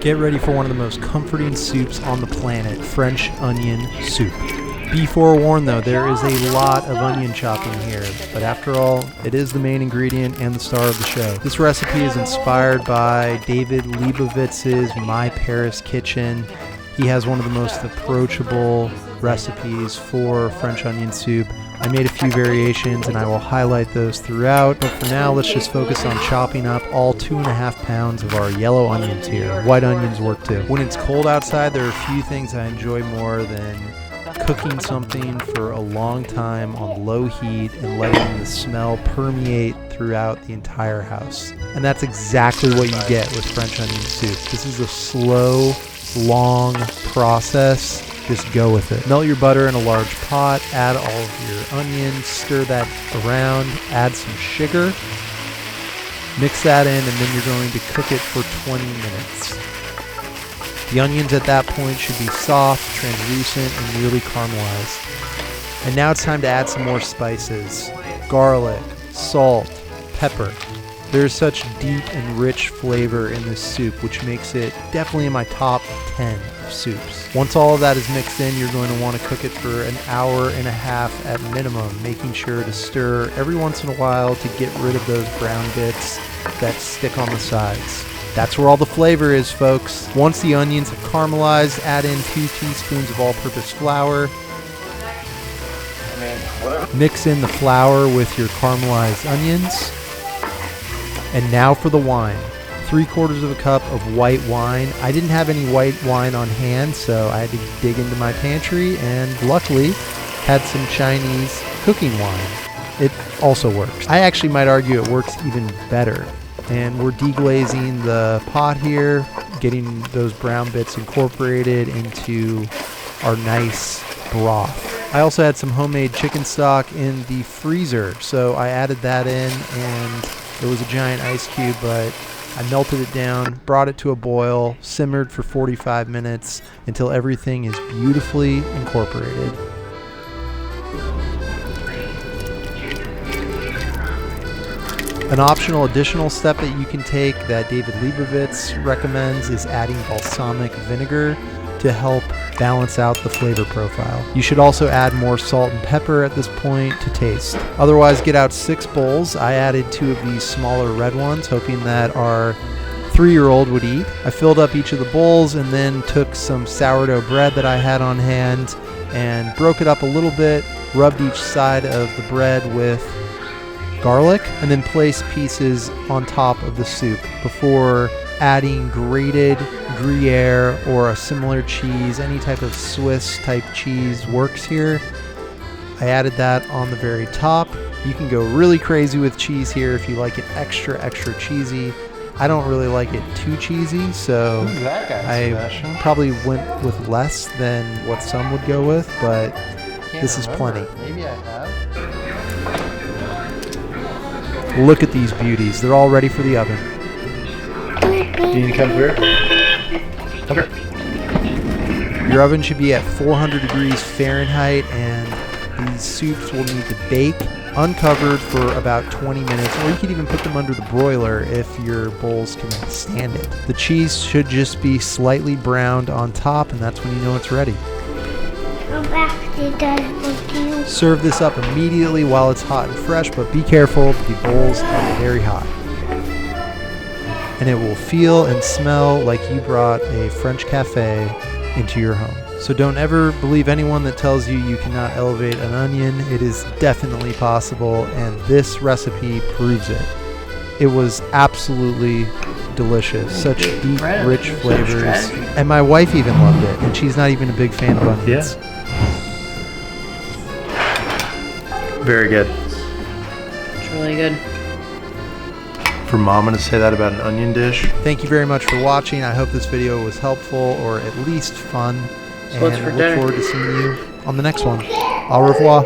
Get ready for one of the most comforting soups on the planet, French onion soup. Be forewarned though, there is a lot of onion chopping here, but after all, it is the main ingredient and the star of the show. This recipe is inspired by David Lebovitz's My Paris Kitchen. He has one of the most approachable recipes for French onion soup. I made a few variations and I will highlight those throughout, but for now let's just focus on chopping up all 2.5 pounds of our yellow onions here. White onions work too. When it's cold outside, there are a few things I enjoy more than cooking something for a long time on low heat and letting the smell permeate throughout the entire house. And that's exactly what you get with French onion soup. This is a slow, long process. Just go with it. Melt your butter in a large pot, add all of your onions, stir that around, add some sugar, mix that in, and then you're going to cook it for 20 minutes. The onions at that point should be soft, translucent, and really caramelized. And now it's time to add some more spices. Garlic, salt, pepper. There's such deep and rich flavor in this soup, which makes it definitely in my top 10 of soups. Once all of that is mixed in, you're going to want to cook it for an hour and a half at minimum, making sure to stir every once in a while to get rid of those brown bits that stick on the sides. That's where all the flavor is, folks. Once the onions have caramelized, add in 2 teaspoons of all-purpose flour. Mix in the flour with your caramelized onions. And now for the wine. 3/4 cup of white wine. I didn't have any white wine on hand, so I had to dig into my pantry and luckily had some Chinese cooking wine. It also works. I actually might argue it works even better. And we're deglazing the pot here, getting those brown bits incorporated into our nice broth. I also had some homemade chicken stock in the freezer, so I added that in, and it was a giant ice cube, but I melted it down, brought it to a boil, simmered for 45 minutes until everything is beautifully incorporated. An optional additional step that you can take that David Lebovitz recommends is adding balsamic vinegar to help balance out the flavor profile. You should also add more salt and pepper at this point to taste. Otherwise, get out 6 bowls. I added 2 of these smaller red ones, hoping that our 3-year-old would eat. I filled up each of the bowls and then took some sourdough bread that I had on hand and broke it up a little bit, rubbed each side of the bread with garlic, and then placed pieces on top of the soup before adding grated Gruyere or a similar cheese. Any type of Swiss type cheese works here. I added that on the very top. You can go really crazy with cheese here if you like it extra cheesy. I don't really like it too cheesy, so I probably went with less than what some would go with, but this is plenty. Maybe I have. Look at these beauties. They're all ready for the oven. Do you need to come through? Okay. Your oven should be at 400 degrees Fahrenheit, and these soups will need to bake uncovered for about 20 minutes, or you could even put them under the broiler if your bowls can stand it. The cheese should just be slightly browned on top, and that's when you know it's ready. Serve this up immediately while it's hot and fresh, but be careful, the bowls are very hot. And it will feel and smell like you brought a French cafe into your home. So don't ever believe anyone that tells you you cannot elevate an onion. It is definitely possible, and this recipe proves it. It was absolutely delicious. Such deep, rich flavors. And my wife even loved it, and she's not even a big fan of onions. Yeah. Very good. It's really good. For Mama to say that about an onion dish. Thank you very much for watching. I hope this video was helpful or at least fun. And I look forward to seeing you on the next one. Au revoir.